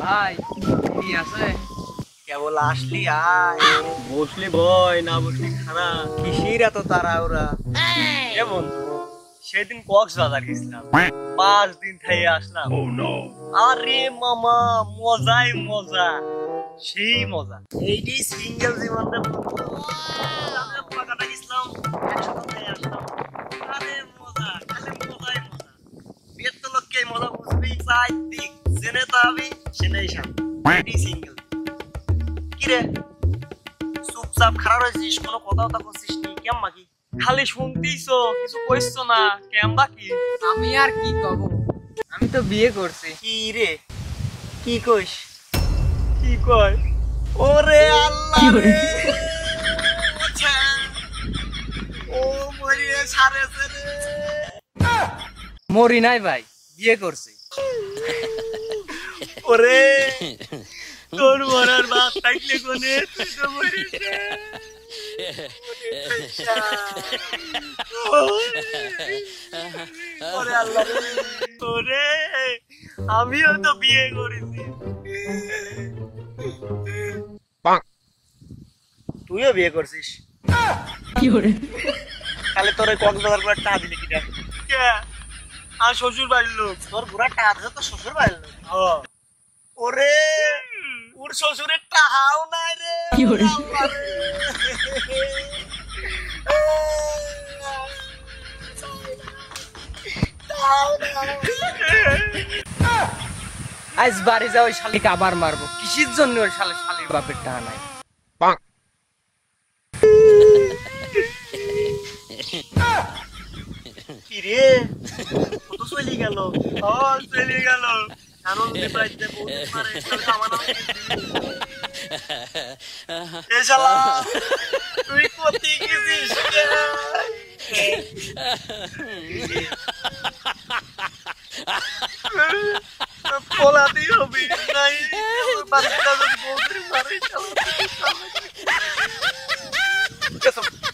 ভাই কি আছে? কেবল আসলি আয়, বসলি ভয় না বসলি খারাপ। কিসির এত তারা ওরা? এ বন্ধু, সেদিন কক্সবাজার গেছিলাম, 5 দিন থেকে আসলাম। আরে মামা, মজাই মজা, সেই মজা। এইটি সিঙ্গেল জীবনটা পাকাটা গেছিলাম, একসাথে থেকে আসলাম। আরে মজা, খালি মজাই মজা। বিয়ের তো লোককে মজা বুঝবি, চাই দিক জেনে তাবি সেনেই শান্তি। এইটি সিঙ্গেল। কিরে চুপচাপ খারাপ হয়েছিস, কোনো কথা করছিস নি? কেমন বাকি? খালি শুনতিছো, কিছু কইছো না, কেমন বাকি? আমি আর কি কব, আমি তো বিয়ে করছি। কি রে, কি কইস? কি কয়? ওরে আল্লাহ রে, আচ্ছা ও মরিয়ে ছাড়েছে রে। মরি নাই ভাই, বিয়ে করছি। ওরে তোর মরার বাপ থাকলে কোনে, তুই তো মরিস। ওরে আল্লাহ রে, ওরে আমিও তো বিয়ে করেছি। তুইও বিয়ে করছিস? তাহলে তোর কক্সবাজার করে টাকা দিলি কিনা? আর শ্বশুর বাড়ির লোক। তোর ঘোরা টাকা দিছে তো শ্বশুর বাড়ির লোক? ওরে ওর শ্বশুরের টাহাও নাই রে। আজ বাড়ি যাও, ওই শালিকে আবার মারবো। কিসের জন্য ওই শালির বাপের টাকা নাই? কিরে কত চলে গেল? চলে গেল। তুই কোথায় গেছিস? পোলাতেই হবি নাই, বাচ্চা যদি বউদের মারে।